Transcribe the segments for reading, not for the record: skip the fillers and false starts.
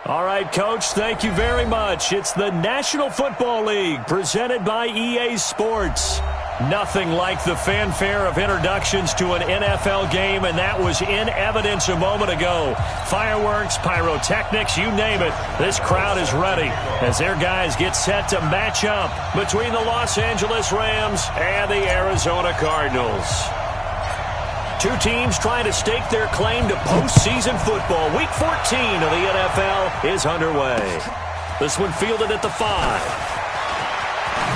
All right, Coach, thank you very much. It's the National Football League presented by EA Sports. Nothing like the fanfare of introductions to an NFL game, and that was in evidence a moment ago. Fireworks, pyrotechnics, you name it. This crowd is ready as their guys get set to match up between the Los Angeles Rams and the Arizona Cardinals. Two teams trying to stake their claim to postseason football. Week 14 of the NFL is underway. This one fielded at the 5.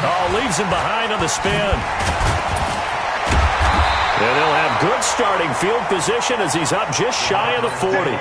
Oh, leaves him behind on the spin. And they'll have good starting field position as he's up just shy of the 40.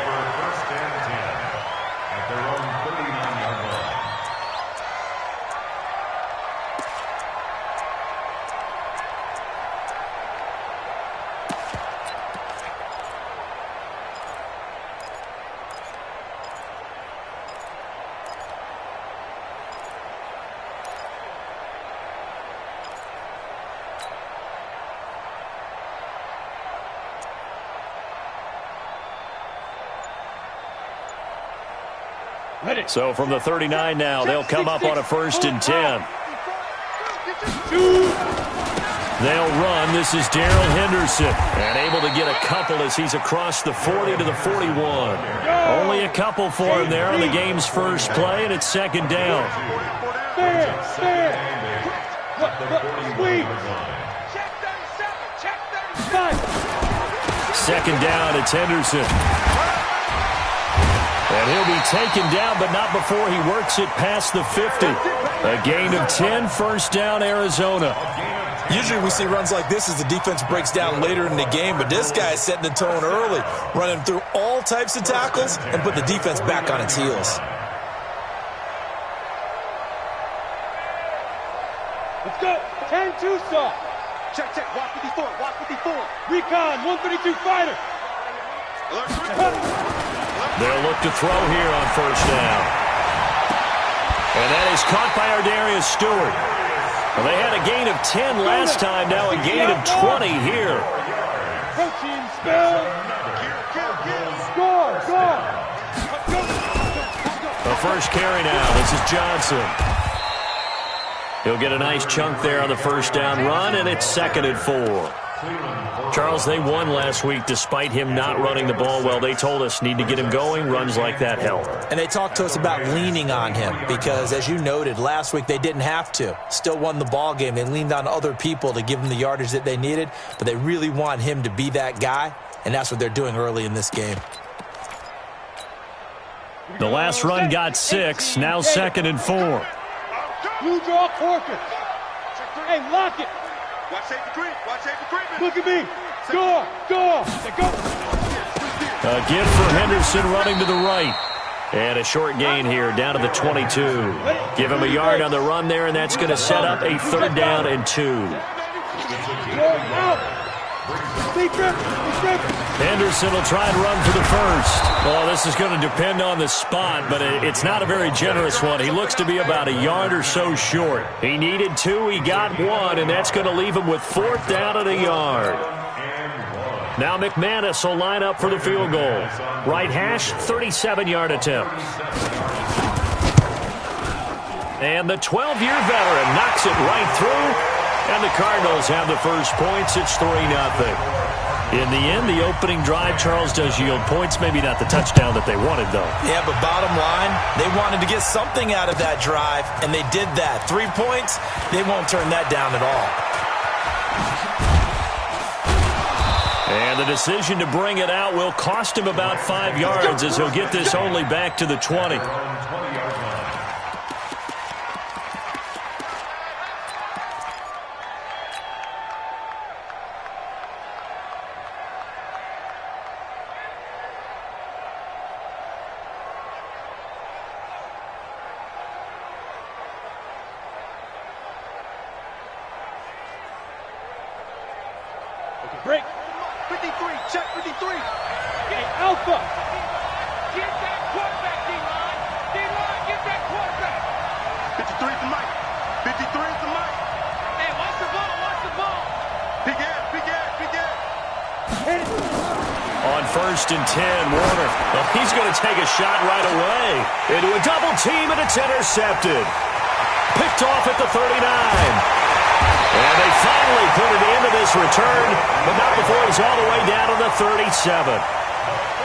So from the 39 now, they'll come up on a 1st and 10. They'll run. This is Darrell Henderson. And able to get a couple as he's across the 40 to the 41. Only a couple for him there on the game's first play, and it's 2nd down. Second down, it's Henderson. And he'll be taken down, but not before he works it past the 50. A gain of 10, 1st down, Arizona. Usually we see runs like this as the defense breaks down later in the game, but this guy is setting the tone early, running through all types of tackles and put the defense back on its heels. Let's go. 10-2 saw. Check, check. Watch 54. Watch 54. Recon, 132 fighter. They'll look to throw here on 1st down. And that is caught by Ardarius Stewart. Well, they had a gain of 10 last time, now a gain of 20 here. Approaching spell. Score, score. The first carry now. This is Johnson. He'll get a nice chunk there on the 1st down run, and it's 2nd and 4. Charles, they won last week despite him not running the ball well. They told us need to get him going. Runs like that help. And they talked to us about leaning on him because, as you noted, last week they didn't have to. Still won the ball game. They leaned on other people to give them the yardage that they needed, but they really want him to be that guy, and that's what they're doing early in this game. The last run got 6. Now 2nd and 4. You draw Corker. Hey, lock it. Watch safety creep. Watch safety creep. Look at me. Score. Score. Go. A gift for Henderson running to the right. And a short gain here down to the 22. Give him a yard on the run there, and that's going to set up a 3rd down and 2. Henderson will try and run for the 1st. Well, this is going to depend on the spot, but it's not a very generous one. He looks to be about a yard or so short. He needed 2, he got 1, and that's going to leave him with 4th down and a yard. Now McManus will line up for the field goal. Right hash, 37-yard attempt. And the 12-year veteran knocks it right through, and the Cardinals have the first points. It's 3-0. In the end, the opening drive, Charles, does yield points. Maybe not the touchdown that they wanted, though. Yeah, but bottom line, they wanted to get something out of that drive, and they did that. 3 points, they won't turn that down at all. And the decision to bring it out will cost him about 5 yards as he'll get this only back to the 20. Break. 53. Check 53. Get Alpha. Get that quarterback, D-line. D-line, get that quarterback. 53 for Mike. 53 for Mike. Hey, watch the ball. Watch the ball. Big ass, big ass, big ass. On first and 10. Warner, well, he's going to take a shot right away. Into a double team, and it's intercepted. Picked off at the 39. And they finally put it into this return, but not before he's all the way down to the 37.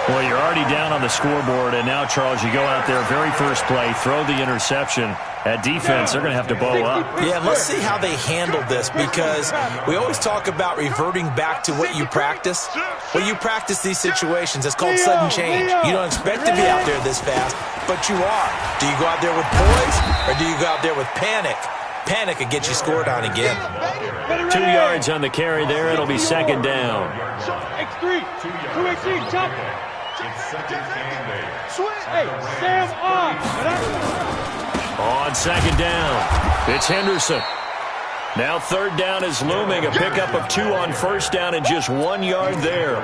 Well, you're already down on the scoreboard, and now, Charles, you go out there, very first play, throw the interception. At defense, they're going to have to bow up. Yeah, and let's see how they handle this, because we always talk about reverting back to what you practice. When you practice these situations, it's called sudden change. You don't expect to be out there this fast, but you are. Do you go out there with poise, or do you go out there with panic? Panic could get you scored on again. 2 yards on the carry there. It'll be second down. X3, 2X3, chop. Hey, Sam on. On second down, it's Henderson. Now third down is looming. A pickup of 2 on first down and just 1 yard there.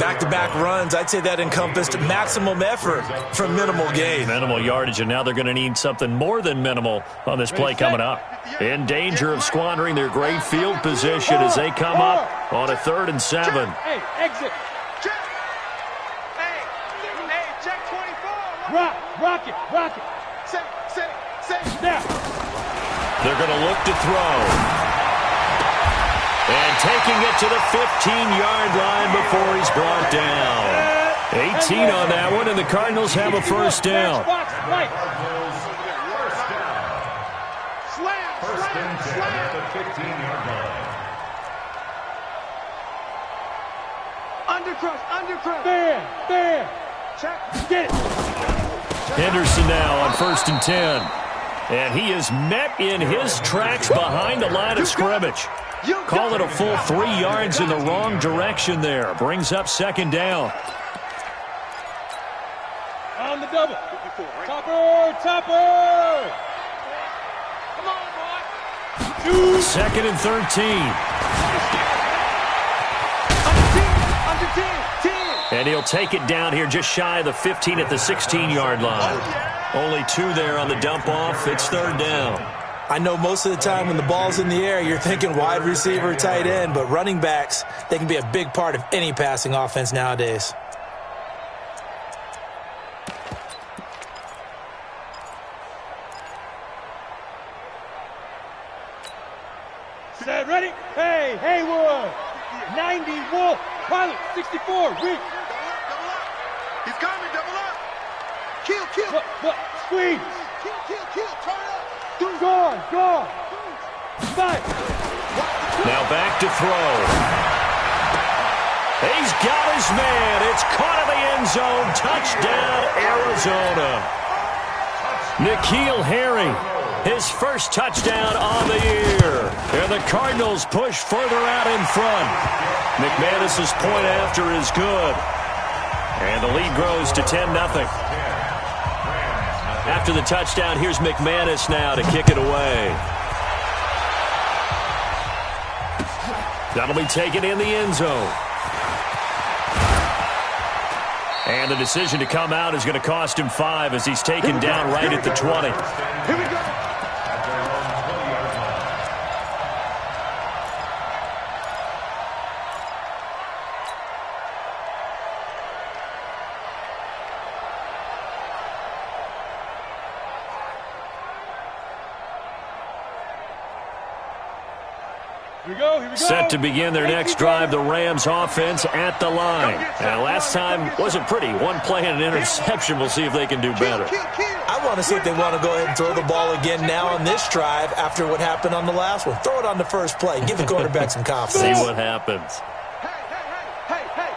Back-to-back runs, I'd say that encompassed maximum effort for minimal gain. Minimal yardage, and now they're going to need something more than minimal on this play coming up. In danger of squandering their great field position as they come up on a 3rd and 7. Hey, exit. Hey, check 24. Rock it. Snap. They're going to look to throw. And taking it to the 15-yard line before he's brought down. 18 on that one, and the Cardinals have a first down. First and 10 at the 15-yard line. Undercrush. There. Check. Get it. Henderson now on 1st and 10. And he is met in his tracks behind the line of scrimmage. Call it a full 3 yards in the wrong direction there. Brings up second down. On the double. Topper. Come on, boy. 2nd and 13. Under 10. And he'll take it down here just shy of the 15 at the 16-yard line. Only 2 there on the dump off. It's third down. I know most of the time when the ball's in the air, you're thinking wide receiver, tight end, but running backs, they can be a big part of any passing offense nowadays. Set, ready? Hey, Haywood. 90, Wolf. Pilot, 64, Rick. He's coming, double up. Kill. Squeeze. Kill. Turn up. Gone. 5. Now back to throw. He's got his man. It's caught in the end zone. Touchdown, Arizona. N'Keal Harry, his first touchdown on the year. And the Cardinals push further out in front. McManus's point after is good. And the lead grows to 10-0. After the touchdown, here's McManus now to kick it away. That'll be taken in the end zone. And the decision to come out is going to cost him 5 as he's taken down right at the 20. Here we go. Set to begin their next drive, the Rams offense at the line. And last time wasn't pretty. One play and an interception. We'll see if they can do better. I want to see if they want to go ahead and throw the ball again now on this drive after what happened on the last one. Throw it on the first play. Give the quarterback some confidence. See what happens. Hey,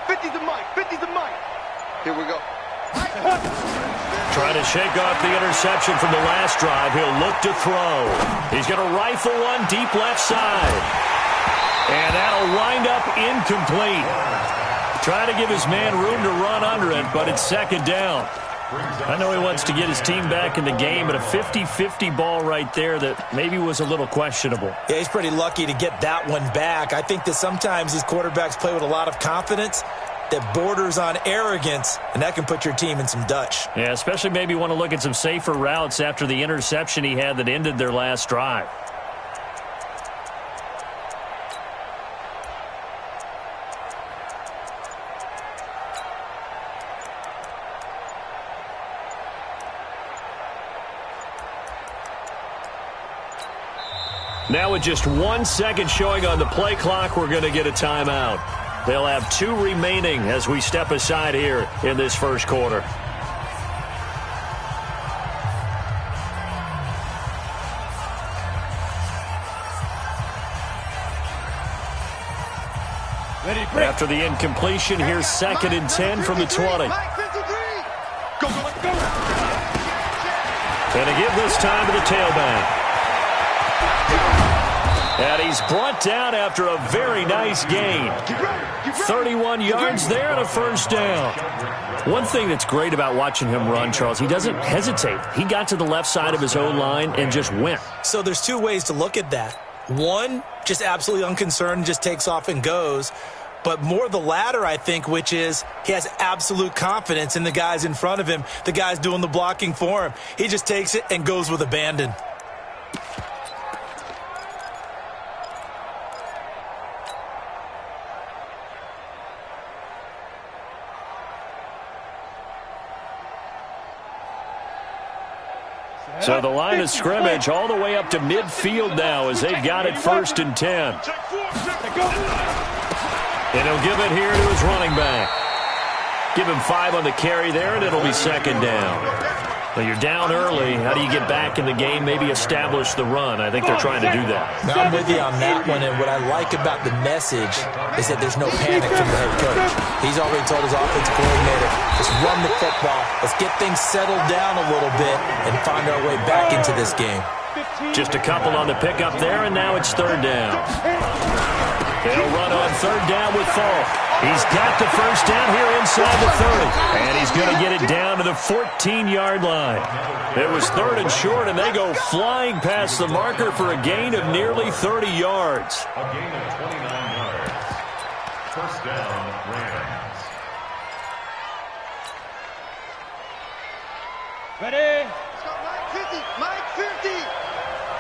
50's the mic. 50's the mic. Here we go. Trying to shake off the interception from the last drive. He'll look to throw. He's going to rifle one deep left side. And that'll wind up incomplete. Trying to give his man room to run under it, but it's second down. I know he wants to get his team back in the game, but a 50-50 ball right there that maybe was a little questionable. Yeah, he's pretty lucky to get that one back. I think that sometimes these quarterbacks play with a lot of confidence that borders on arrogance, and that can put your team in some Dutch. Yeah, especially maybe want to look at some safer routes after the interception he had that ended their last drive. Now with just 1 second showing on the play clock, we're going to get a timeout. They'll have 2 remaining as we step aside here in this first quarter. After the incompletion, here's 2nd and 10 from the 20. And a give this time to the tailback. And he's brought down after a very nice gain. 31 yards there and a first down. One thing that's great about watching him run, Charles, he doesn't hesitate. He got to the left side of his own line and just went. So there's 2 ways to look at that. One, just absolutely unconcerned, just takes off and goes. But more the latter, I think, which is he has absolute confidence in the guys in front of him, the guys doing the blocking for him. He just takes it and goes with abandon. So the line of scrimmage all the way up to midfield now as they've got it 1st and 10. And he'll give it here to his running back. Give him 5 on the carry there, and it'll be 2nd down. Well, you're down early. How do you get back in the game, maybe establish the run? I think they're trying to do that. Now, I'm with you on that one, and what I like about the message is that there's no panic from the head coach. He's already told his offensive coordinator, let's run the football, let's get things settled down a little bit and find our way back into this game. Just a couple on the pickup there, and now it's 3rd down. They'll run on 3rd down with Falk. He's got the first down here inside the 30. And he's going to get it down to the 14-yard line. It was 3rd and short, and they go flying past the marker for a gain of nearly 30 yards. A gain of 29 yards. First down, Rams. Ready? Mike 50, Mike 50.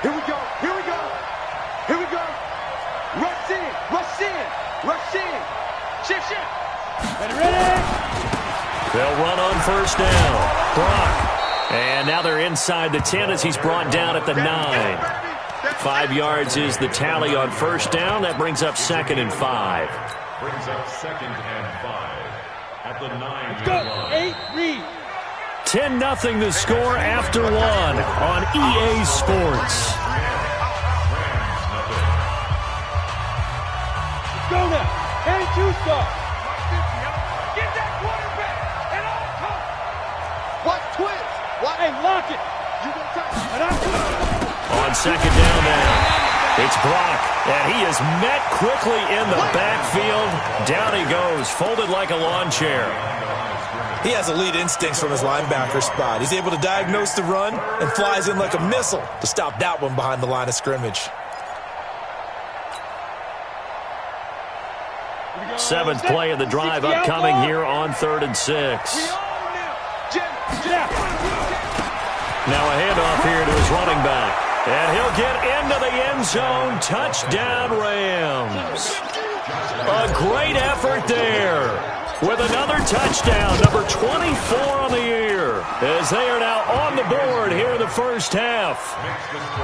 Here we go, here we go, here we go. Rush in, rush in, rush in. Shift, shift. Ready? They'll run on 1st down. Brock. And now they're inside the 10 as he's brought down at the 9. 5 yards is the tally on 1st down. That brings up 2nd and 5. Brings up 2nd and 5 at the 9-yard Go. line. 8, read. 10-0 the score after 1 on EA Sports. Go now. And 2 stop. Get that quarterback and all come. What twist? What? Hey, lock it. You gonna touch? And I'm On 2nd down now, it's Brock, and he is met quickly in the backfield. Down he goes, folded like a lawn chair. He has elite instincts from his linebacker spot. He's able to diagnose the run and flies in like a missile to stop that one behind the line of scrimmage. 7th play of the drive upcoming here on 3rd and 6. Now a handoff here to his running back. And he'll get into the end zone. Touchdown, Rams. A great effort there. With another touchdown, number 24 on the year. As they are now on the board here in the first half.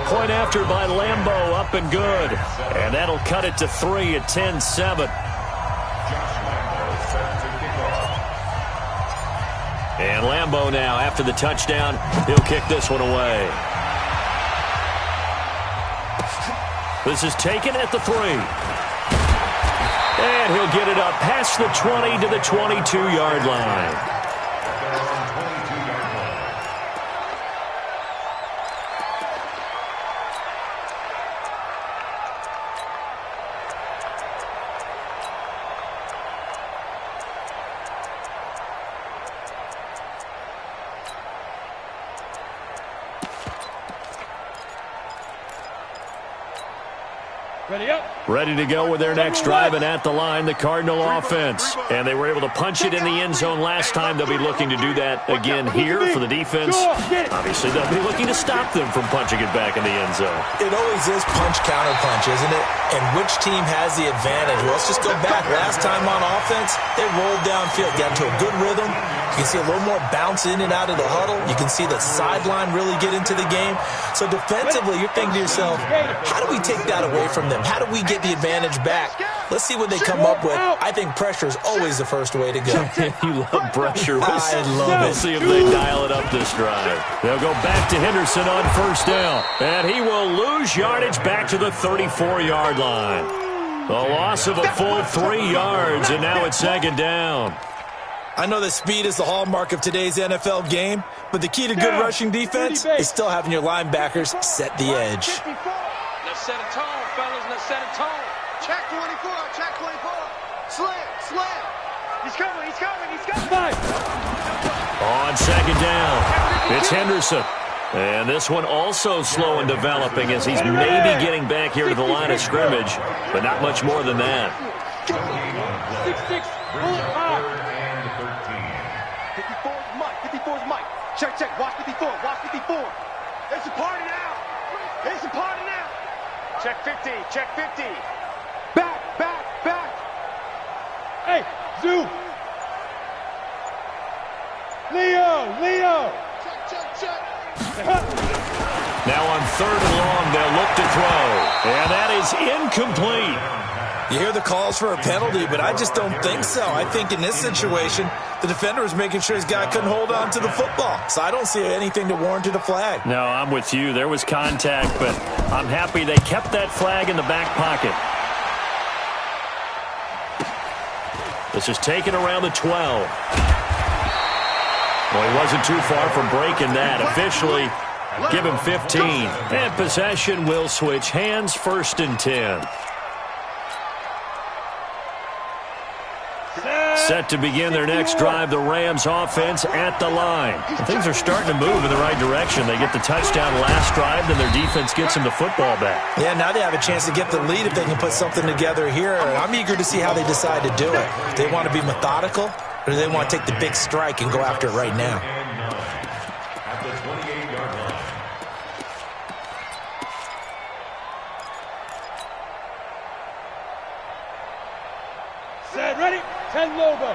Point after by Lambeau, up and good. And that'll cut it to 3 at 10-7. And Lambeau now, after the touchdown, he'll kick this one away. This is taken at the 3. And he'll get it up past the 20 to the 22-yard line. Ready up. Ready to go with their next drive, and at the line, the Cardinal offense. And they were able to punch it in the end zone last time. They'll be looking to do that again here for the defense. Obviously, they'll be looking to stop them from punching it back in the end zone. It always is punch-counter-punch, isn't it? And which team has the advantage? Well, let's just go back. Last time on offense, they rolled downfield, got into a good rhythm, You can see a little more bounce in and out of the huddle. You can see the sideline really get into the game. So defensively, you're thinking to yourself, how do we take that away from them? How do we get the advantage back? Let's see what they come up with. I think pressure is always the first way to go. You love pressure. I love We'll it. see if they dial it up this drive. They'll go back to Henderson on first down. And he will lose yardage back to the 34-yard line. A loss of a full 3 yards, and now it's second down. I know that speed is the hallmark of today's NFL game, but the key to good rushing defense is still having your linebackers set the edge. Let's set a tone, fellas. Let's set a tone. Check 24, check 24. Slam. He's coming. On second down, it's Henderson. And this one also slow in developing as he's maybe getting back here to the line of scrimmage, but not much more than that. 6-6. Pull it high. 54 is Mike. Check. Watch 54. It's a party now. Check 50. Back. Hey, zoom. Leo. Check. Now on third and long, they'll look to throw. And that is incomplete. You hear the calls for a penalty, but I just don't think so. I think in this situation, the defender was making sure his guy couldn't hold on to the football. So I don't see anything to warrant a flag. No, I'm with you. There was contact, but I'm happy they kept that flag in the back pocket. This is taken around the 12. Well, he wasn't too far from breaking that. Officially, give him 15. And possession will switch hands, first and 10. Set to begin their next drive, the Rams offense at the line. Things are starting to move in the right direction. They get the touchdown last drive, then their defense gets them the football back. Yeah, now they have a chance to get the lead if they can put something together here. I'm eager to see how they decide to do it. Do they want to be methodical, or do they want to take the big strike and go after it right now? At the 28-yard line. Set, ready? 10 Lobo.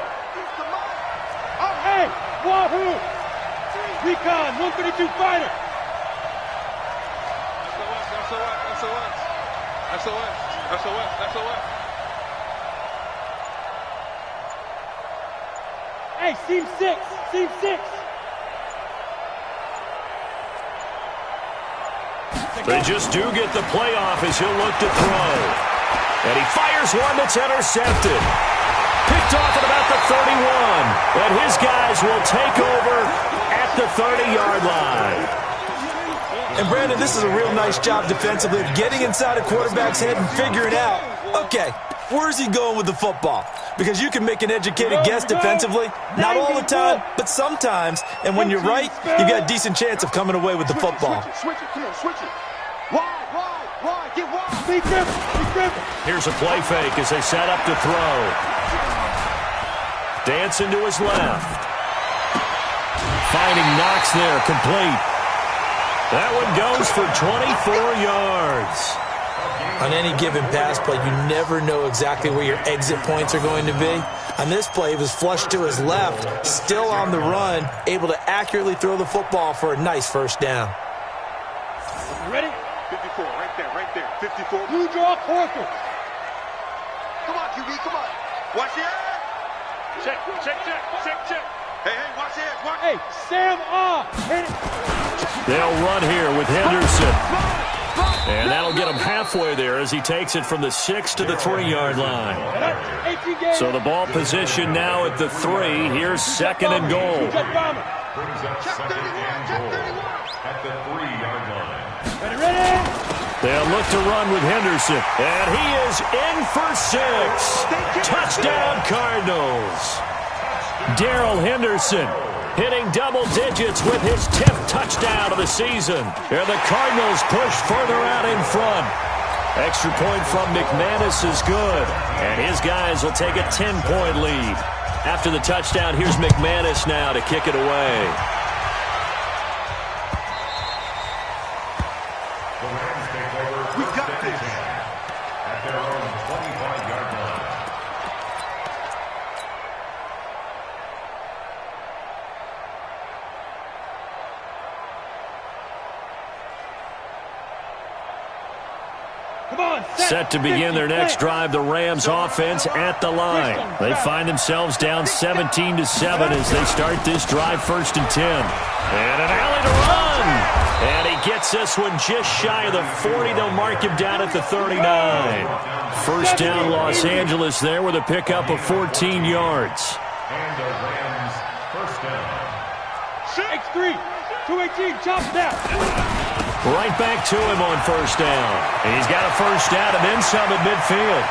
Hey, Wahoo. Recon, 132 fighter. SOS. Hey, seam 6. They just do get the playoff as he'll look to throw. And he fires one that's intercepted. Picked off at about the 31. And his guys will take over at the 30-yard line. And, Brandon, this is a real nice job defensively of getting inside a quarterback's head and figuring out, okay, where's he going with the football? Because you can make an educated guess defensively. Not all the time, but sometimes. And when you're right, you've got a decent chance of coming away with the football. Switch it. Come on, switch it. Wide. Get wide. Be grip. Here's a play fake as they set up to throw. Dancing to his left. Finding Knox there, complete. That one goes for 24 yards. On any given pass play, you never know exactly where your exit points are going to be. On this play, he was flushed to his left, still on the run, able to accurately throw the football for a nice first down. You ready? 54, right there. 54. Blue draw, Corker. Come on, QB, come on. Watch the edge. Check. Hey, watch the edge. Hey, Sam hit it. They'll run here with Henderson. And that'll get him halfway there as he takes it from the 6 to the 3-yard line. So the ball position now at the 3. Here's second and goal. Brings up second and goal at the 3-yard line. Ready? They'll look to run with Henderson. And he is in for 6. Touchdown, Cardinals. Darrell Henderson hitting double digits with his 10th touchdown of the season. And the Cardinals push further out in front. Extra point from McManus is good. And his guys will take a 10-point lead. After the touchdown, here's McManus now to kick it away. The Rams take over first and 10 at their own 25-yard line. Set to begin their next drive, the Rams offense at the line. They find themselves down 17-7 as they start this drive, 1st and 10. And an alley to run. And he gets this one just shy of the 40. They'll mark him down at the 39. First down, Los Angeles there with a pickup of 14 yards. And the Rams first down. X3, 218, chop down. Right back to him on first down. And he's got a first down and then some at midfield.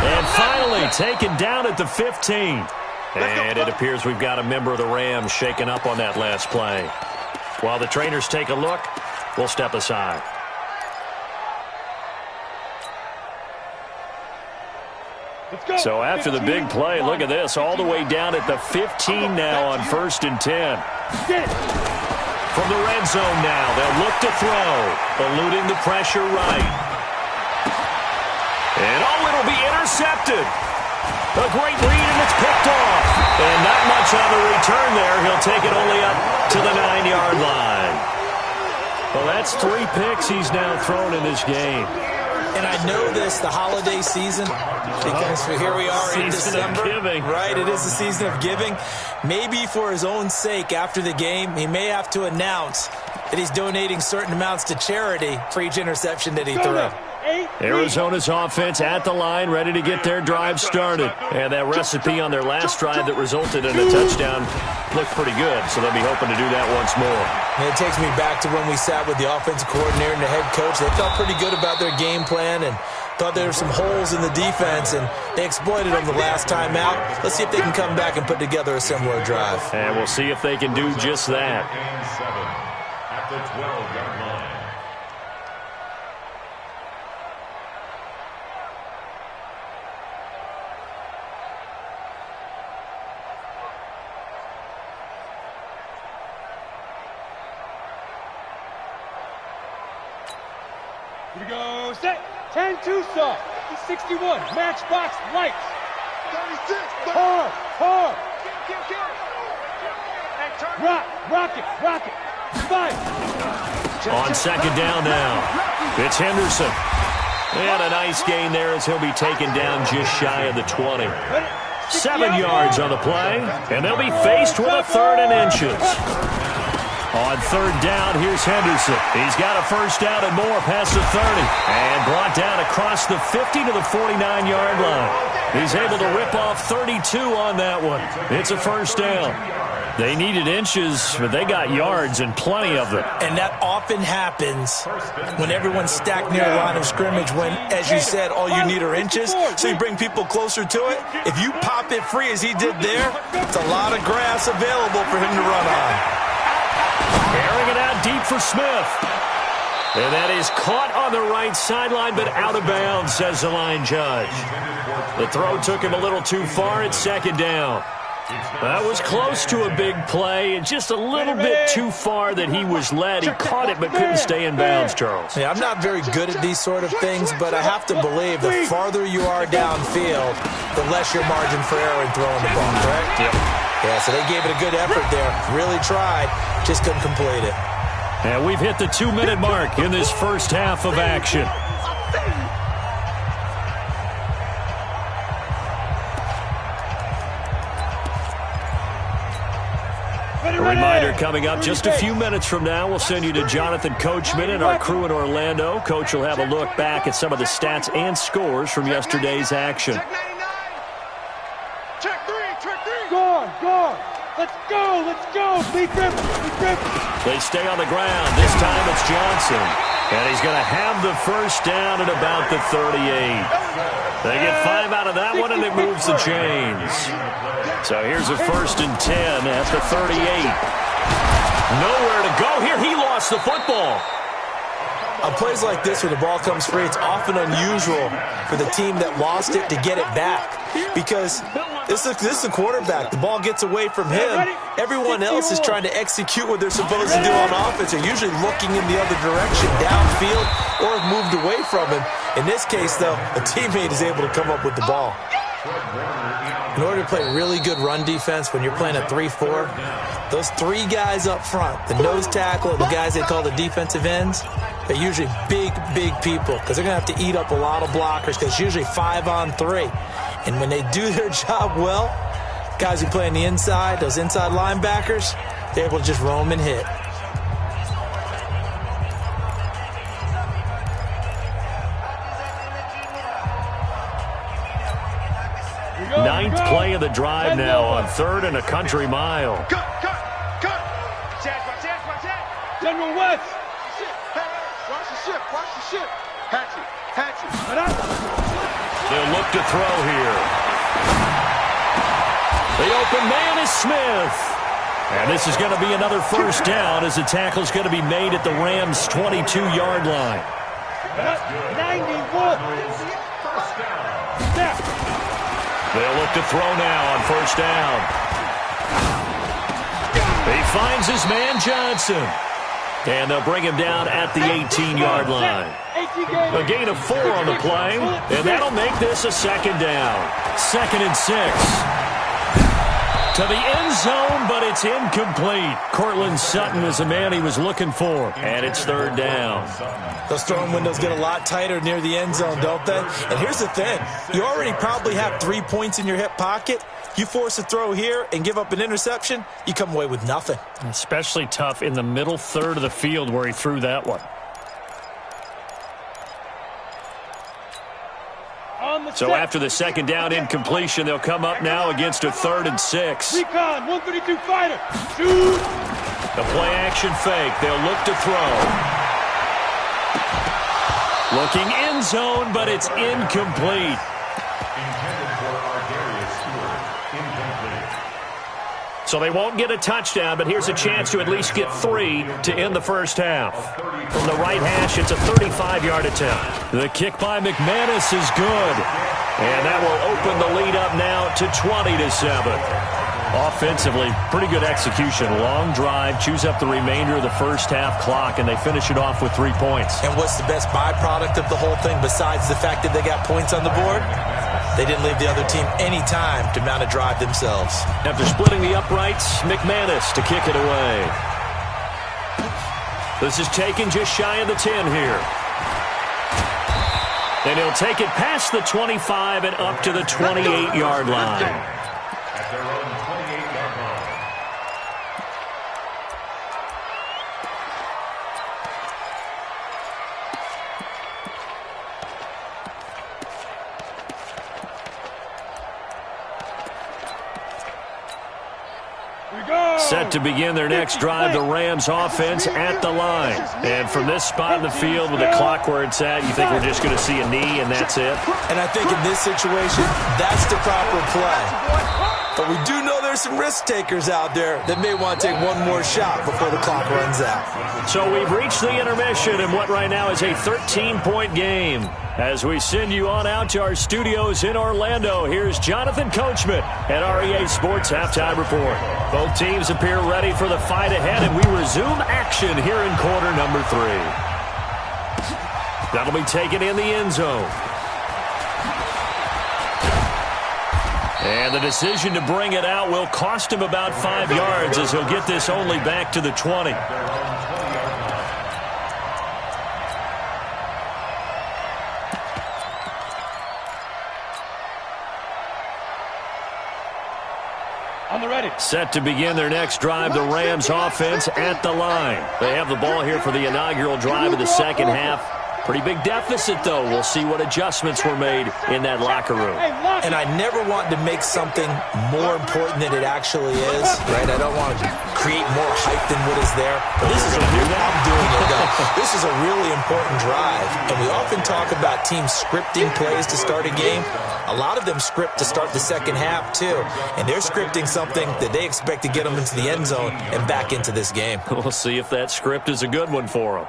And finally taken down at the 15. And it appears we've got a member of the Rams shaken up on that last play. While the trainers take a look, we'll step aside. So after the big play, look at this, all the way down at the 15 now on 1st and 10. From the red zone now, they'll look to throw, eluding the pressure right. And it'll be intercepted. A great read, and it's picked off. And not much on the return there. He'll take it only up to the 9-yard line. Well, that's 3 picks he's now thrown in this game. And I know this, the holiday season, because here we are in December. Right, it is the season of giving. Maybe for his own sake, after the game, he may have to announce that he's donating certain amounts to charity for each interception that he threw. Arizona's offense at the line, ready to get their drive started. And that recipe on their last drive that resulted in a touchdown looked pretty good, so they'll be hoping to do that once more. And it takes me back to when we sat with the offensive coordinator and the head coach. They felt pretty good about their game plan and thought there were some holes in the defense, and they exploited them the last time out. Let's see if they can come back and put together a similar drive. And we'll see if they can do just that. Gain 7 at the 12-yard line. Here we go, set. 10-2 saw. 61, matchbox lights. 36, Hard. Rocket. 5. On second down now, it's Henderson. And a nice gain there as he'll be taken down just shy of the 20. 7 yards on the play, and they'll be faced with a 3rd and inches. On third down, here's Henderson. He's got a first down and more past the 30. And brought down across the 50 to the 49-yard line. He's able to rip off 32 on that one. It's a first down. They needed inches, but they got yards and plenty of them. And that often happens when everyone's stacked near the line of scrimmage when, as you said, all you need are inches. So you bring people closer to it. If you pop it free as he did there, it's a lot of grass available for him to run on. Carrying it out deep for Smith. And that is caught on the right sideline, but out of bounds, says the line judge. The throw took him a little too far at second down. That was close to a big play, and just a little bit too far that he was led. He caught it but couldn't stay in bounds, Charles. Yeah, I'm not very good at these sort of things, but I have to believe the farther you are downfield, the less your margin for error in throwing the ball, correct? Yep. Yeah, so they gave it a good effort there. Really tried, just couldn't complete it. And we've hit the 2-minute mark in this first half of action. A reminder coming up just a few minutes from now. We'll send you to Jonathan Coachman and our crew in Orlando. Coach will have a look back at some of the stats and scores from yesterday's action. Check 3. Gone. Let's go. Lee Griffin. They stay on the ground. This time it's Johnson. And he's going to have the first down at about the 38. They get 5 out of that one, and it moves the chains. So here's a 1st and 10 at the 38. Nowhere to go here. He lost the football. On plays like this where the ball comes free, it's often unusual for the team that lost it to get it back. Because this is a quarterback. The ball gets away from him. Everyone else is trying to execute what they're supposed to do on offense. They're usually looking in the other direction, downfield, or have moved away from him. In this case, though, a teammate is able to come up with the ball. In order to play really good run defense when you're playing a 3-4, those 3 guys up front, the nose tackle and the guys they call the defensive ends, They're usually big, big people because they're going to have to eat up a lot of blockers because it's usually 5-on-3. And when they do their job well, guys who play on the inside, those inside linebackers, they're able to just roam and hit. Ninth play of the drive now on 3rd and a country mile. Cut. General West. Watch the ship. Hatchet. They'll look to throw here. The open man is Smith. And this is going to be another first down as the tackle's going to be made at the Rams' 22-yard line. 91. Snap. They'll look to throw now on first down. He finds his man Johnson. And they'll bring him down at the 18-yard line. A gain of 4 on the play, and that'll make this a second down. 2nd and 6. To the end zone, but it's incomplete. Cortland Sutton is the man he was looking for, and it's 3rd down. Those throwing windows get a lot tighter near the end zone, don't they? And here's the thing. You already probably have 3 points in your hip pocket. You force a throw here and give up an interception, you come away with nothing. Especially tough in the middle third of the field where he threw that one. So after the second down incompletion, they'll come up now against a 3rd and 6. Recon, 132 fighter. Shoot. The play action fake. They'll look to throw. Looking end zone, but it's incomplete. So they won't get a touchdown, but here's a chance to at least get 3 to end the first half. From the right hash, it's a 35-yard attempt. The kick by McManus is good. And that will open the lead up now to 20-7. Offensively, pretty good execution. Long drive, chews up the remainder of the first half clock, and they finish it off with 3 points. And what's the best byproduct of the whole thing besides the fact that they got points on the board? They didn't leave the other team any time to mount a drive themselves. After splitting the uprights, McManus to kick it away. This is taken just shy of the 10 here. And he'll take it past the 25 and up to the 28-yard line. At their own 28-yard line. Set to begin their next drive, the Rams offense at the line. And from this spot in the field with the clock where it's at, you think we're just going to see a knee and that's it? And I think in this situation, that's the proper play. But we do know there's some risk takers out there that may want to take one more shot before the clock runs out. So we've reached the intermission in what right now is a 13-point game. As we send you on out to our studios in Orlando, here's Jonathan Coachman at REA Sports Halftime Report. Both teams appear ready for the fight ahead, and we resume action here in quarter number 3. That'll be taken in the end zone. And the decision to bring it out will cost him about 5 yards as he'll get this only back to the 20. On the ready. Set to begin their next drive, the Rams offense at the line. They have the ball here for the inaugural drive of the second half. Pretty big deficit, though. We'll see what adjustments were made in that locker room. And I never want to make something more important than it actually is, right? I don't want to create more hype than what is there. But this is a This is a really important drive. And we often talk about teams scripting plays to start a game. A lot of them script to start the second half, too. And they're scripting something that they expect to get them into the end zone and back into this game. We'll see if that script is a good one for them.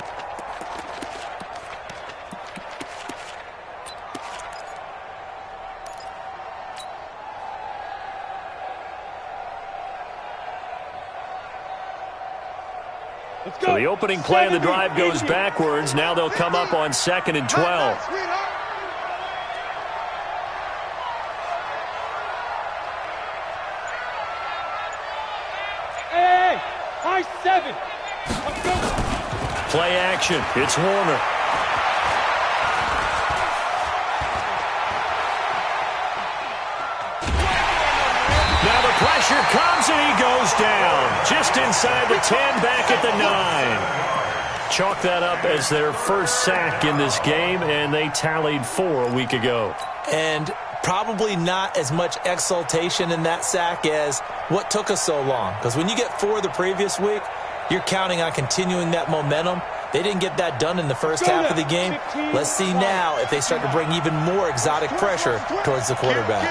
So the opening play of the drive goes backwards. Now they'll come up on 2nd and 12. Hey, high 7. play action. It's Warner. Now the pressure comes and he goes down. Just inside the 10, back at the 9. Chalk that up as their first sack in this game, and they tallied 4 a week ago. And probably not as much exultation in that sack as what took us so long. Because when you get 4 the previous week, you're counting on continuing that momentum. They didn't get that done in the first half of the game. Let's see now if they start to bring even more exotic pressure towards the quarterback.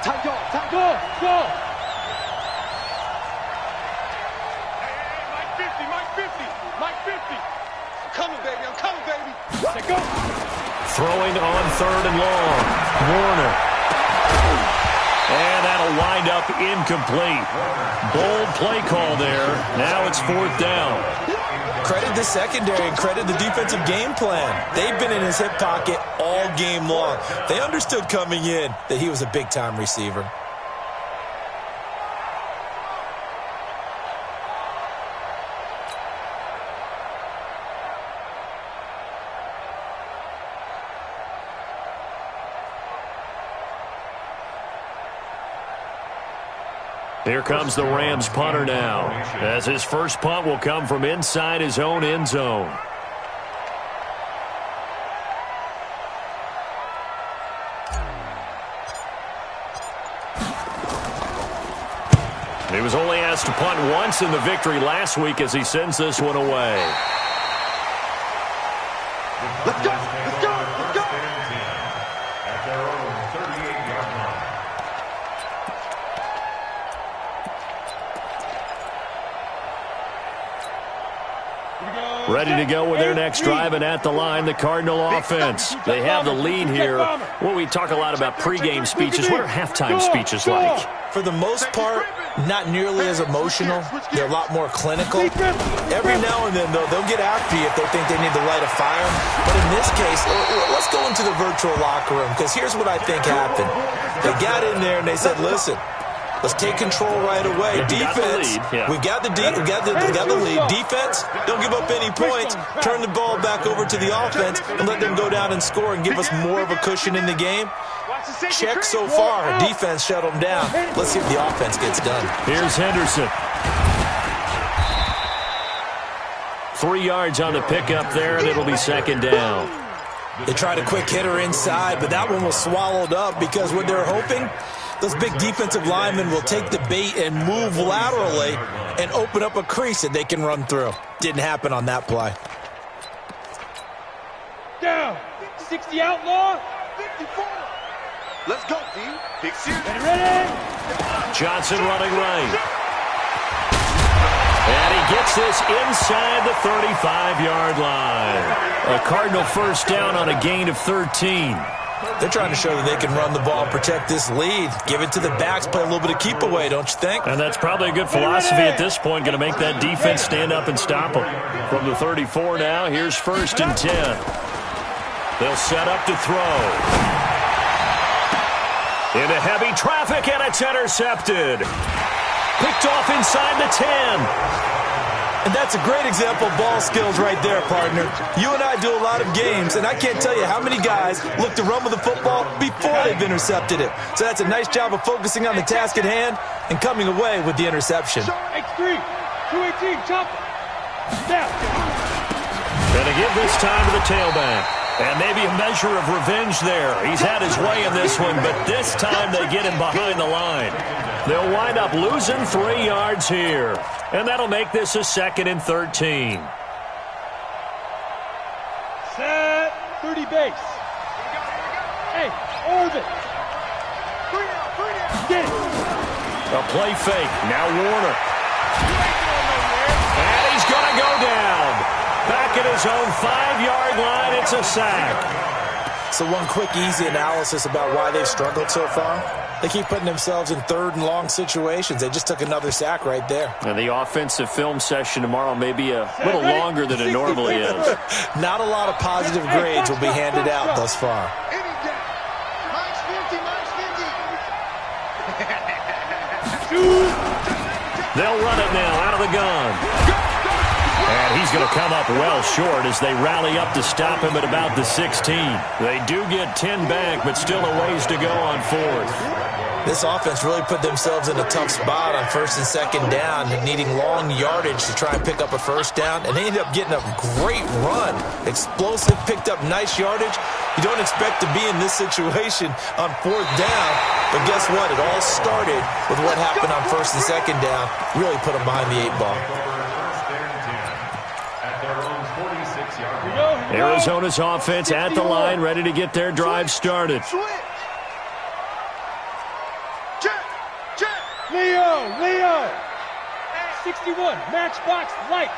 Go! Mike 50. I'm coming, baby. Let's go. Throwing on 3rd and long. Warner. And that'll wind up incomplete. Bold play call there. Now it's 4th down. Credit the secondary and credit the defensive game plan. They've been in his hip pocket all game long. They understood coming in that he was a big-time receiver. Here comes the Rams punter now, as his first punt will come from inside his own end zone. He was only asked to punt once in the victory last week as he sends this one away. Let's go! Let's go! Let's go! At their own 38-yard line. Ready to go with their next drive, and at the line, the Cardinal offense. They have the lead here. Well, we talk a lot about pregame speeches. What are halftime speeches like? For the most part, not nearly as emotional. They're a lot more clinical. Every now and then, though, they'll get after you if they think they need to light a fire. But in this case, let's go into the virtual locker room, because here's what I think happened. They got in there and they said, listen, let's take control right away. Defense, we got the lead. Defense, don't give up any points. Turn the ball back over to the offense and let them go down and score and give us more of a cushion in the game. Check so far. Defense shut them down. Let's see if the offense gets done. Here's Henderson. 3 yards on the pickup there, and it'll be 2nd down. They tried a quick hitter inside, but that one was swallowed up because what they're hoping, those big defensive linemen will take the bait and move laterally and open up a crease that they can run through. Didn't happen on that play. Down. 60 outlaw. 54. Let's go, D. Big series. Ready? Johnson running right. And he gets this inside the 35-yard line. A Cardinal first down on a gain of 13. They're trying to show that they can run the ball, protect this lead, give it to the backs, play a little bit of keep away, don't you think? And that's probably a good philosophy at this point, going to make that defense stand up and stop them. From the 34 now, here's 1st and 10. They'll set up to throw. Into heavy traffic, and it's intercepted. Picked off inside the 10. And that's a great example of ball skills right there, partner. You and I do a lot of games, and I can't tell you how many guys look to run with the football before they've intercepted it. So that's a nice job of focusing on the task at hand and coming away with the interception. X3, 218, chop. Down. Gonna give this time to the tailback. And maybe a measure of revenge there. He's had his way in this one, but this time they get him behind the line. They'll wind up losing 3 yards here. And that'll make this a 2nd and 13. Set. 30 base. Hey, orbit. Get it. A play fake. Now Warner. And he's going to go down. Back at his own 5-yard line, it's a sack. So one quick, easy analysis about why they've struggled so far. They keep putting themselves in 3rd and long situations. They just took another sack right there. And the offensive film session tomorrow may be a little longer than it normally is. Not a lot of positive grades will be handed out thus far. Mike's 50, Mike's 50. They'll run it now out of the gun. And he's going to come up well short as they rally up to stop him at about the 16. They do get 10 back, but still a ways to go on fourth. This offense really put themselves in a tough spot on first and second down, needing long yardage to try and pick up a first down, and they ended up getting a great run. Explosive, picked up nice yardage. You don't expect to be in this situation on fourth down, but guess what? It all started with what happened on first and second down. Really put them behind the 8 ball. Arizona's offense at the line, ready to get their drive started. Leo! 61, matchbox lights.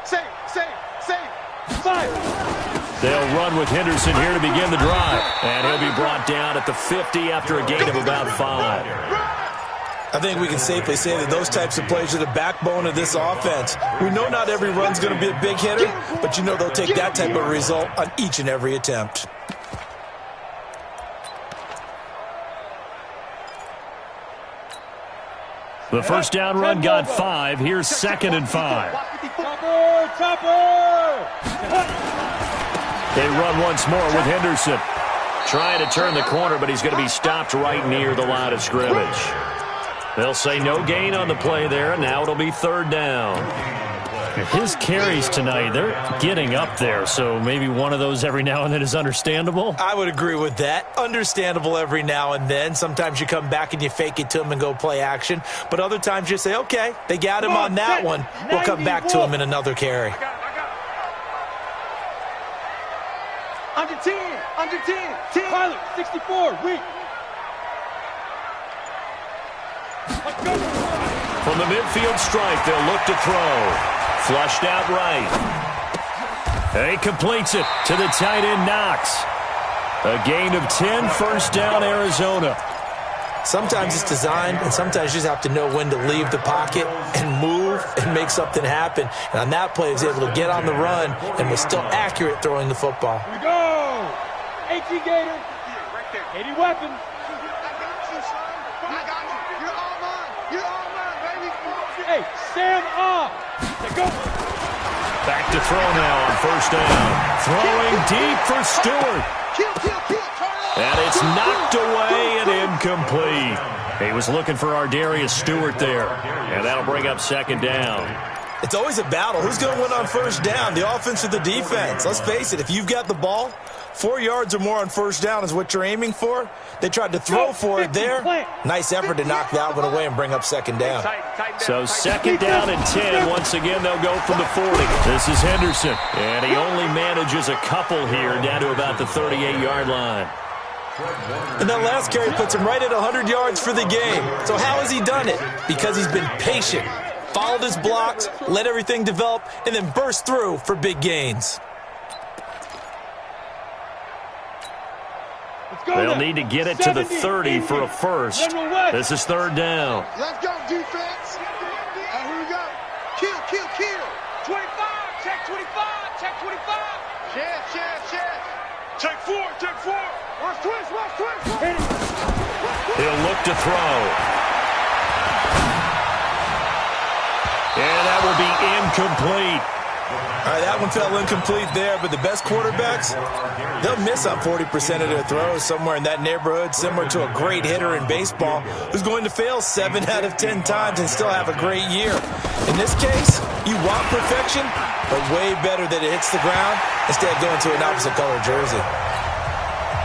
Save. 5. They'll run with Henderson here to begin the drive. And he'll be brought down at the 50 after a gain of about 5. I think we can safely say that those types of plays are the backbone of this offense. We know not every run's going to be a big hitter, but you know they'll take that type of result on each and every attempt. The first down run got 5. Here's 2nd and 5. Topper! They run once more with Henderson. Trying to turn the corner, but he's going to be stopped right near the line of scrimmage. They'll say no gain on the play there, and now it'll be 3rd down. His carries tonight, they're getting up there, so maybe one of those every now and then is understandable. I would agree with that. Understandable every now and then. Sometimes you come back and you fake it to him and go play action. But other times you say, okay, they got him on that one. We'll come back to him in another carry. Under 10. Pilot, 64, weak. Let's go. From the midfield stripe, they'll look to throw. Flushed out right. And he completes it to the tight end, Knox. A gain of 10, first down, Arizona. Sometimes it's designed, and sometimes you just have to know when to leave the pocket and move and make something happen. And on that play, he was able to get on the run and was still accurate throwing the football. Here we go. 80 Gator. 80 weapons. Hey, Sam off. Go. Back to throw now on first down. Throwing deep for Stewart. And it's knocked away and incomplete. He was looking for Ardarius Stewart there. And that'll bring up 2nd down. It's always a battle. Who's going to win on first down, the offense or the defense? Let's face it, if you've got the ball, 4 yards or more on first down is what you're aiming for. They tried to throw for it there. Nice effort to knock that one away and bring up 2nd down. So 2nd down and 10. Once again, they'll go from the 40. This is Henderson. And he only manages a couple here down to about the 38-yard line. And that last carry puts him right at 100 yards for the game. So how has he done it? Because he's been patient, followed his blocks, let everything develop, and then burst through for big gains. They'll need to get it to the 30 for a first. This is 3rd down. Let's go, defense. Here we go. Kill. 25, check 25, check 25. Chest. Check 4. Watch twist. He'll look to throw. And that will be incomplete. All right, that one fell incomplete there, but the best quarterbacks, they'll miss on 40% of their throws, somewhere in that neighborhood, similar to a great hitter in baseball who's going to fail 7 out of 10 times and still have a great year. In this case, you want perfection, but way better that it hits the ground instead of going to an opposite color jersey.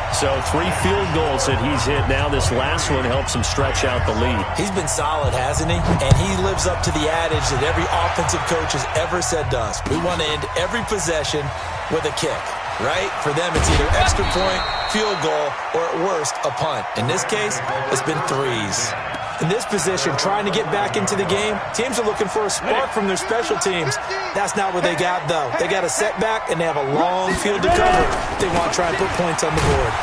So 3 field goals that he's hit now. This last one helps him stretch out the lead. He's been solid, hasn't he? And he lives up to the adage that every offensive coach has ever said to us. We want to end every possession with a kick, right? For them, it's either extra point, field goal, or at worst, a punt. In this case, it's been 3s. In this position, trying to get back into the game, teams are looking for a spark from their special teams. That's not what they got, though. They got a setback, and they have a long field to cover if they want to try and put points on the board.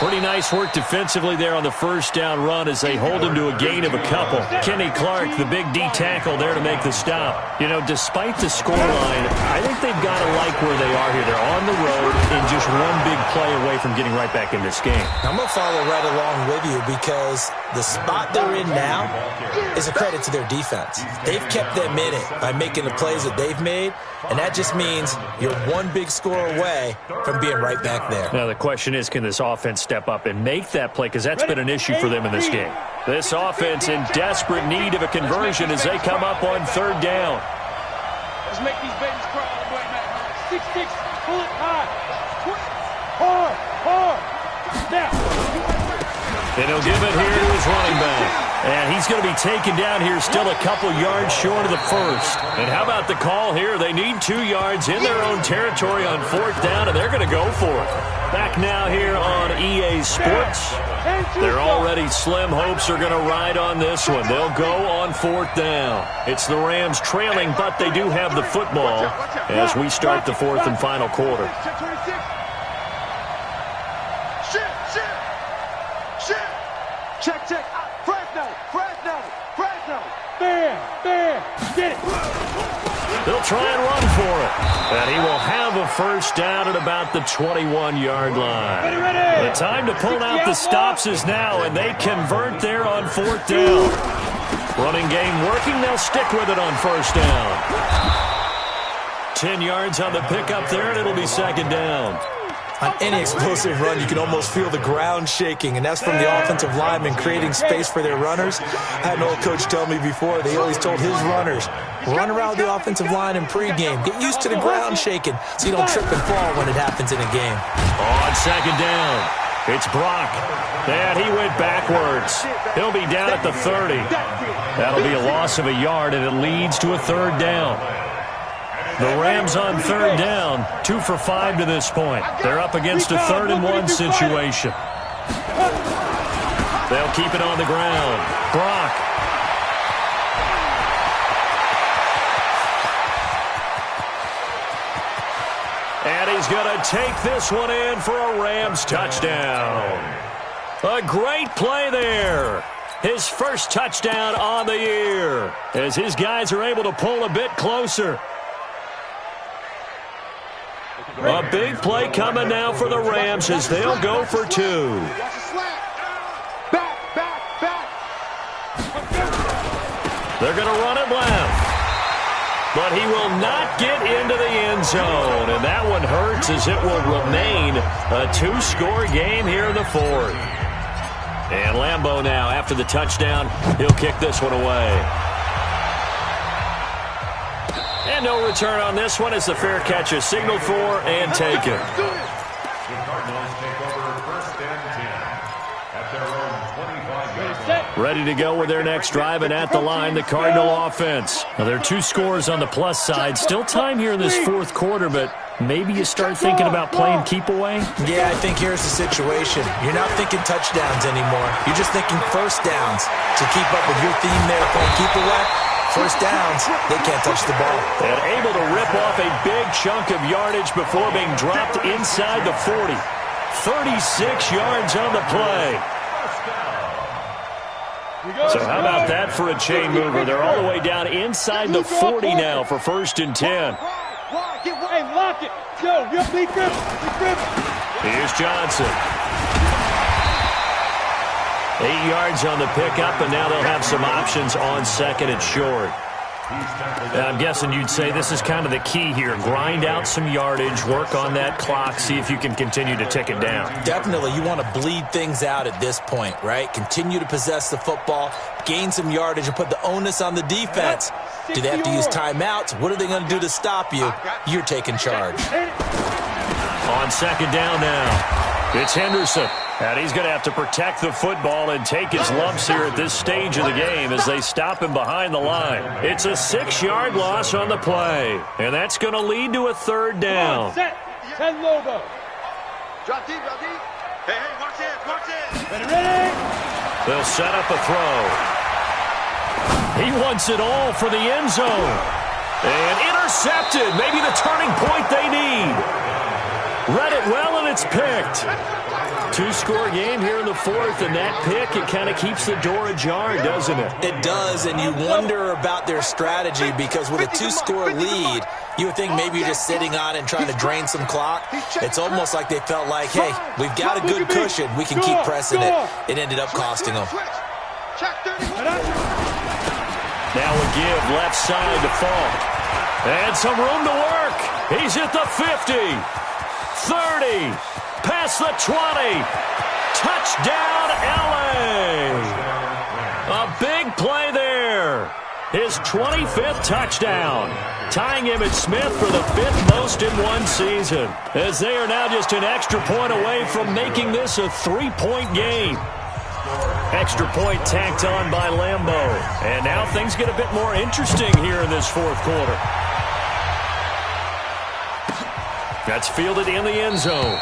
Pretty nice work defensively there on the first down run as they hold him to a gain of a couple. Kenny Clark, the big D tackle there to make the stop. You know, despite the scoreline, I think they've got to like where they are here. They're on the road and just one big play away from getting right back in this game. I'm going to follow right along with you because the spot they're in now is a credit to their defense. They've kept them in it by making the plays that they've made, and that just means you're one big score away from being right back there. Now the question is, can this offense step up and make that play? Because that's been an issue for them in this game. This offense in desperate need of a conversion as they come up on third down. Let's make these babies cry all the way back. 6-6, pull it high. Hard. Now. And he'll give it here to his running back. And he's going to be taken down here still a couple yards short of the first. And how about the call here? They need 2 yards in their own territory on fourth down, and they're going to go for it. Back now here on EA Sports. Their already slim hopes are going to ride on this one. They'll go on fourth down. It's the Rams trailing, but they do have the football as we start the fourth and final quarter. Check. Fresno. Bam. Get it. They'll try and run for it. And he will have a first down at about the 21-yard line. Ready. The time to pull out the stops is now, and they convert there on fourth down. Running game working. They'll stick with it on first down. 10 yards on the pickup there, and it'll be second down. On any explosive run, you can almost feel the ground shaking, and that's from the offensive linemen creating space for their runners. I had an old coach tell me before, they always told his runners, run around the offensive line in pregame. Get used to the ground shaking so you don't trip and fall when it happens in a game. On second down, it's Brock. And he went backwards. He'll be down at the 30. That'll be a loss of a yard, and it leads to a third down. The Rams on third down, 2 for 5 to this point. They're up against a 3rd-and-1 situation. They'll keep it on the ground. Brock. And he's going to take this one in for a Rams touchdown. A great play there. His first touchdown on the year as his guys are able to pull a bit closer. A big play coming now for the Rams as they'll go for 2. Back. They're going to run it left. But he will not get into the end zone. And that one hurts as it will remain a 2-score game here in the fourth. And Lambeau now, after the touchdown, he'll kick this one away. And no return on this one as the fair catch is signaled for and taken. The Cardinals take over first and 10 at their own 25-yard line. Ready to go with their next drive, and at the line, the Cardinal offense. Now, there are 2 scores on the plus side. Still time here in this fourth quarter, but maybe you start thinking about playing keep away? Yeah, I think here's the situation. You're not thinking touchdowns anymore. You're just thinking first downs. To keep up with your theme there, playing keep away, first downs, they can't touch the ball. And able to rip off a big chunk of yardage before being dropped inside the 40. 36 yards on the play. So how about that for a chain mover? They're all the way down inside the 40 now for first and 10. Hey, lock it. Go. Be driven. Here's Johnson. 8 yards on the pickup, and now they'll have some options on second and short. I'm guessing you'd say this is kind of the key here. Grind out some yardage, work on that clock, see if you can continue to tick it down. Definitely, you want to bleed things out at this point, right? Continue to possess the football, gain some yardage, and put the onus on the defense. Do they have to use timeouts? What are they going to do to stop you? You're taking charge. On second down now, it's Henderson. And he's going to have to protect the football and take his lumps here at this stage of the game as they stop him behind the line. It's a 6-yard loss on the play, and that's going to lead to a third down. Set. 10 Lobo. Drop deep. Hey, watch this. Ready. They'll set up a throw. He wants it all for the end zone. And intercepted. Maybe the turning point they need. Read it well, and it's picked. Two-score game here in the fourth, and that pick, it kind of keeps the door ajar, doesn't it? It does, and you wonder about their strategy because with a two-score lead, you would think maybe you're just sitting on it and trying to drain some clock. It's almost like they felt like, hey, we've got a good cushion. We can keep pressing it. It ended up costing them. Now a give left side to Falk. And some room to work. He's at the 50, 30, past the 20. Touchdown, LA. A big play there. His 25th touchdown, tying him and Smith for the 5th most in one season, as they are now just an extra point away from making this a 3-point game. Extra point tacked on by Lambeau. And now things get a bit more interesting here in this fourth quarter. That's fielded in the end zone.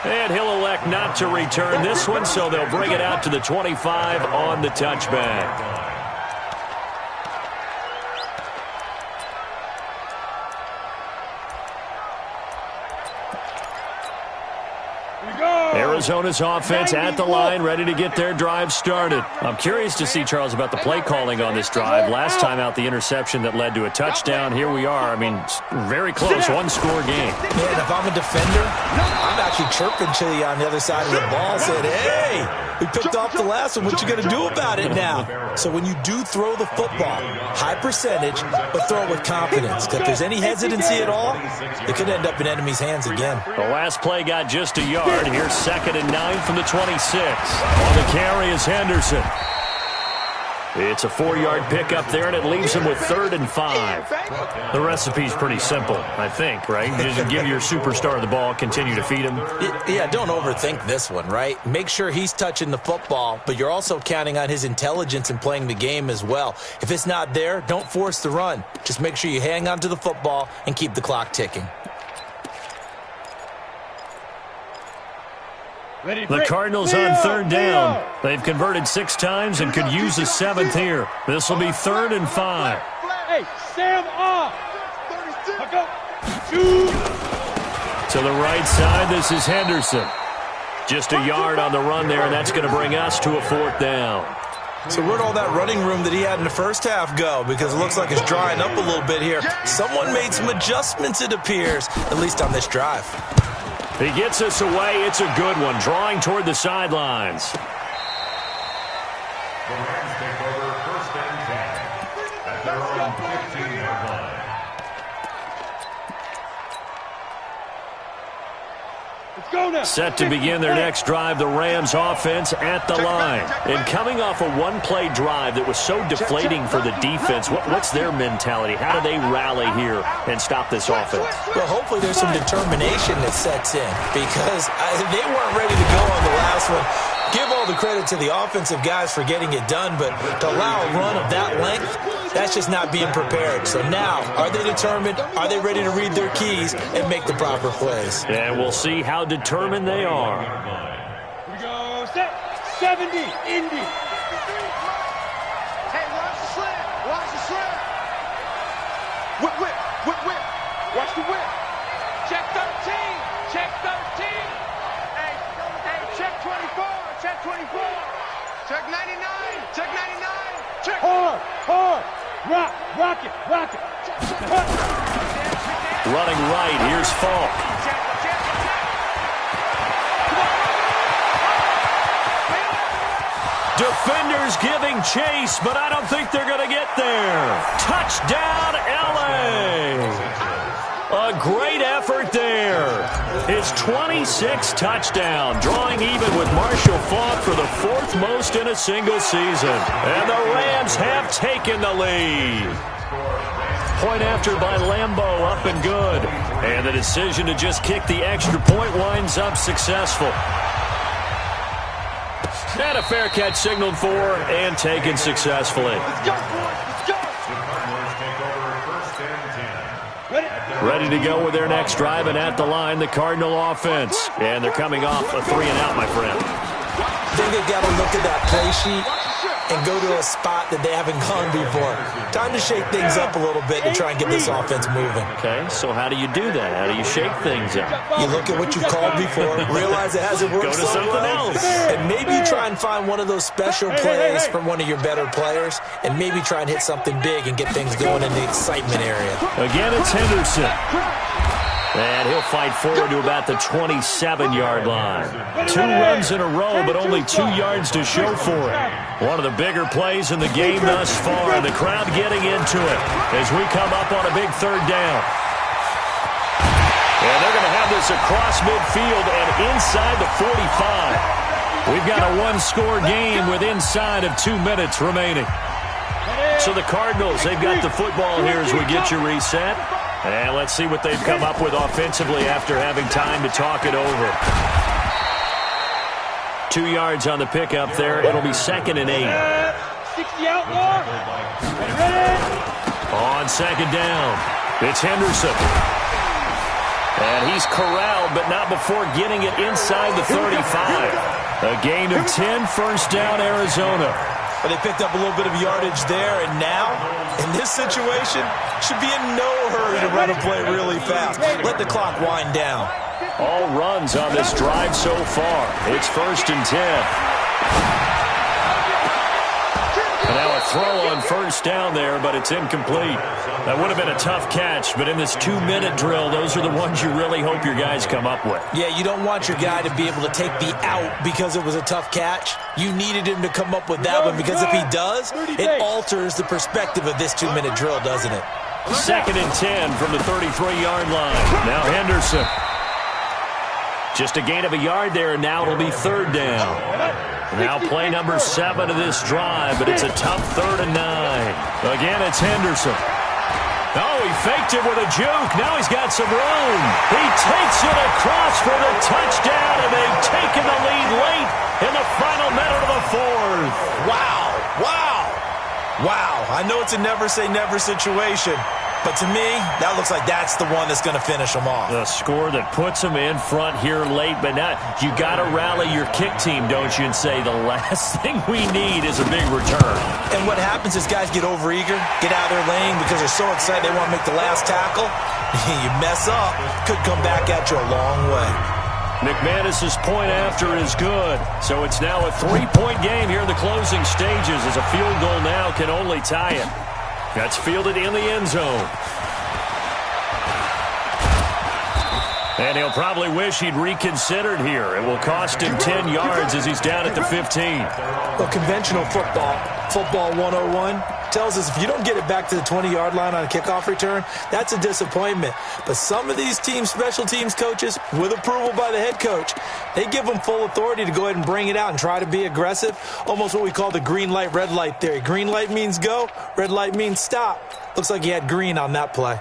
And he'll elect not to return this one, so they'll bring it out to the 25 on the touchback. Arizona's offense at the line, ready to get their drive started. I'm curious to see, Charles, about the play calling on this drive. Last time out, the interception that led to a touchdown. Here we are. I mean, very close, one-score game. Man, if I'm a defender, I'm actually chirping to you on the other side of the ball, saying, hey, we picked off the last one. What you going to do about it now? So when you do throw the football, high percentage, but throw it with confidence. Because if there's any hesitancy at all, it could end up in enemy's hands again. The last play got just a yard. Here's 2nd and 9 from the 26. On the carry is Henderson. It's a 4-yard pickup there, and it leaves him with 3rd and 5. The recipe's pretty simple, I think, right? Just give your superstar the ball, continue to feed him. Yeah, don't overthink this one, right? Make sure he's touching the football, but you're also counting on his intelligence in playing the game as well. If it's not there, don't force the run. Just make sure you hang on to the football and keep the clock ticking. The Cardinals on 3rd down. They've converted 6 times and could use a 7th here. This will be 3rd and 5. Hey, Sam off. To the right side, this is Henderson. Just a yard on the run there, and that's going to bring us to a 4th down. So where'd all that running room that he had in the first half go? Because it looks like it's drying up a little bit here. Someone made some adjustments, it appears, at least on this drive. He gets us away. It's a good one, drawing toward the sidelines. The Rams take over 1st and 10 at their own 15-yard line. Set to begin their next drive, the Rams offense at the line. And coming off a one-play drive that was so deflating for the defense, what's their mentality? How do they rally here and stop this offense? Well, hopefully there's some determination that sets in because they weren't ready to go on the last one. Give all the credit to the offensive guys for getting it done, but to allow a run of that length, that's just not being prepared. So now, are they determined? Are they ready to read their keys and make the proper plays? And we'll see how determined they are. Here we go. Set. 70. Indy. Hey, watch the slant. Watch the slant. Whip, whip, whip, whip. Watch the whip. Check 13. Check 13. Hey, check 24. Check 24. Check 99. Check 99. Check. Hard. Rock it. Running right, here's Falk. Defenders giving chase, but I don't think they're going to get there. Touchdown, LA. A great effort there. His 26th touchdown, drawing even with Marshall Faulk for the 4th most in a single season. And the Rams have taken the lead. Point after by Lambeau, up and good. And the decision to just kick the extra point winds up successful. And a fair catch signaled for and taken successfully. Let's go. Ready to go with their next drive, and at the line, the Cardinal offense. And they're coming off a 3-and-out, my friend. I think they've got to look at that play sheet and go to a spot that they haven't gone before. Time to shake things up a little bit to try and get this offense moving. Okay, so how do you do that? How do you shake things up? You look at what you called before, realize it hasn't worked Go to something else. and maybe try and find one of those special plays from one of your better players, and maybe try and hit something big and get things going in the excitement area. Again, it's Henderson. And he'll fight forward to about the 27-yard line. 2 runs in a row, but only 2 yards to show for it. One of the bigger plays in the game thus far. The crowd getting into it as we come up on a big 3rd down. And they're going to have this across midfield and inside the 45. We've got a 1-score game with inside of 2 minutes remaining. So the Cardinals, they've got the football here as we get you reset. And let's see what they've come up with offensively after having time to talk it over. 2 yards on the pickup there. It'll be 2nd and 8. 60 outlaw. On 2nd down, it's Henderson. And he's corralled, but not before getting it inside the 35. A gain of 10, 1st down, Arizona. But they picked up a little bit of yardage there, and now, in this situation, should be in no hurry to run a play really fast. Let the clock wind down. All runs on this drive so far. It's 1st and 10. And now a throw on 1st down there, but it's incomplete. That would have been a tough catch, but in this 2-minute drill, those are the ones you really hope your guys come up with. Yeah, you don't want your guy to be able to take the out because it was a tough catch. You needed him to come up with that one, because if he does, it alters the perspective of this 2-minute drill, doesn't it? 2nd and 10 from the 33-yard line. Now Henderson. Just a gain of a yard there, and now it'll be 3rd down. Now play number 7 of this drive, but it's a tough 3rd and 9. Again, it's Henderson. Oh, he faked it with a juke. Now he's got some room. He takes it across for the touchdown, and they've taken the lead late in the final minute of the 4th. Wow, wow, wow. I know it's a never-say-never situation, but to me, that looks like that's the one that's going to finish them off. The score that puts them in front here late, but now you got to rally your kick team, don't you, and say the last thing we need is a big return. And what happens is guys get overeager, get out of their lane because they're so excited they want to make the last tackle. You mess up, could come back at you a long way. McManus's point after is good, so it's now a 3-point game here in the closing stages as a field goal now can only tie it. That's fielded in the end zone. And he'll probably wish he'd reconsidered here. It will cost him 10 yards as he's down at the 15. Well, conventional football 101, tells us if you don't get it back to the 20-yard line on a kickoff return, that's a disappointment. But some of these team special teams coaches, with approval by the head coach, they give them full authority to go ahead and bring it out and try to be aggressive. Almost what we call the green light, red light theory. Green light means go, red light means stop. Looks like he had green on that play.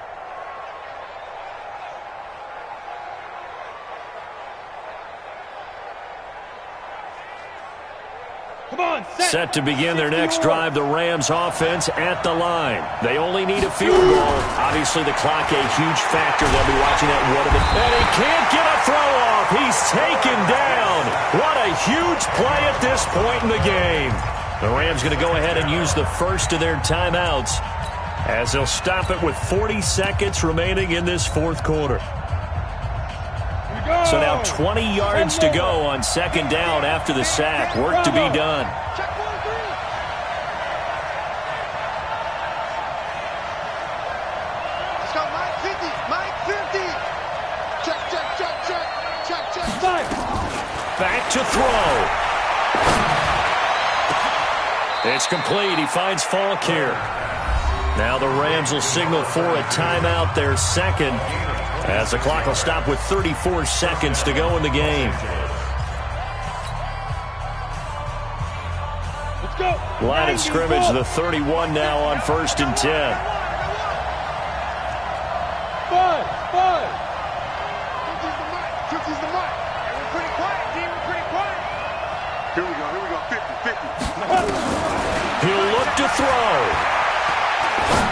Set to begin their next drive, the Rams offense at the line. They only need a field goal. Obviously, the clock a huge factor. They'll be watching that one of it. And he can't get a throw off. He's taken down. What a huge play at this point in the game. The Rams going to go ahead and use the first of their timeouts as they'll stop it with 40 seconds remaining in this 4th quarter. So now 20 yards to go on 2nd down after the sack. Work to be done. Let's go, Mike 50. Mike 50. Check. Back to throw. It's complete. He finds Falk here. Now the Rams will signal for a timeout, their 2nd, as the clock will stop with 34 seconds to go in the game. Let's go. Line of scrimmage, the 31 now on 1st and 10. Five. 50's the mark. We're pretty quiet, team. We're pretty quiet. Here we go. 50. He'll look to throw.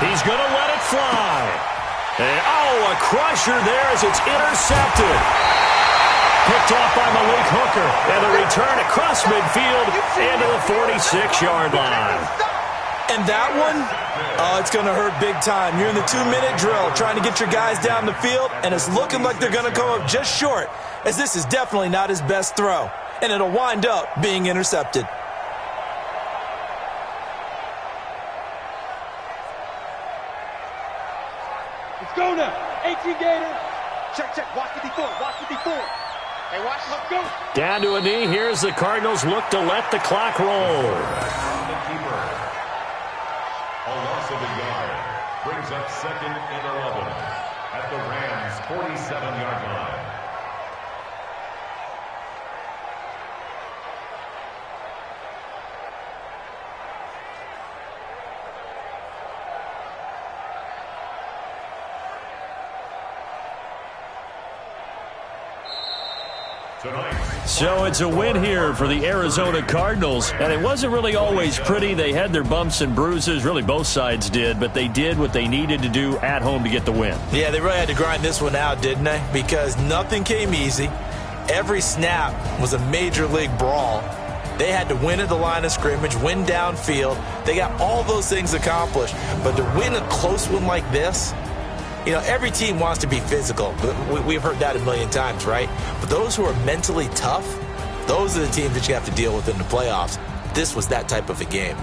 He's going to let it fly. And, a crusher there as it's intercepted. Picked off by Malik Hooker. And the return across midfield into the 46-yard line. And that one, it's going to hurt big time. You're in the 2-minute drill trying to get your guys down the field, and it's looking like they're going to come up just short, as this is definitely not his best throw. And it'll wind up being intercepted. Let's go now. 18 Gator. Check. Watch 54. Watch 54. Hey, watch. Let's go. Down to a knee. Here's the Cardinals look to let the clock roll. The keeper. A loss of a yard. Brings up 2nd and 11 at the Rams' 47-yard line. So it's a win here for the Arizona Cardinals, and it wasn't really always pretty. They had their bumps and bruises, really both sides did, but they did what they needed to do at home to get the win. Yeah, they really had to grind this one out, didn't they? Because nothing came easy. Every snap was a major league brawl. They had to win at the line of scrimmage, win downfield. They got all those things accomplished, but to win a close one like this, you know, every team wants to be physical. We've heard that a million times, right? But those who are mentally tough, those are the teams that you have to deal with in the playoffs. This was that type of a game.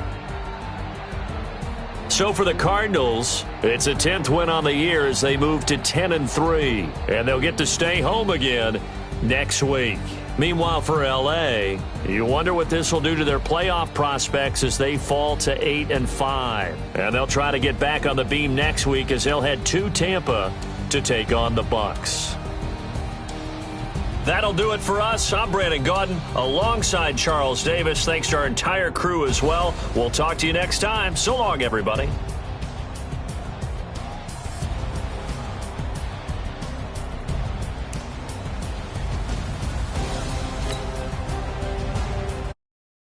So for the Cardinals, it's a 10th win on the year as they move to 10-3, and they'll get to stay home again next week. Meanwhile, for L.A., you wonder what this will do to their playoff prospects as they fall to 8-5. And they'll try to get back on the beam next week as they'll head to Tampa to take on the Bucs. That'll do it for us. I'm Brandon Gaudin alongside Charles Davis. Thanks to our entire crew as well. We'll talk to you next time. So long, everybody.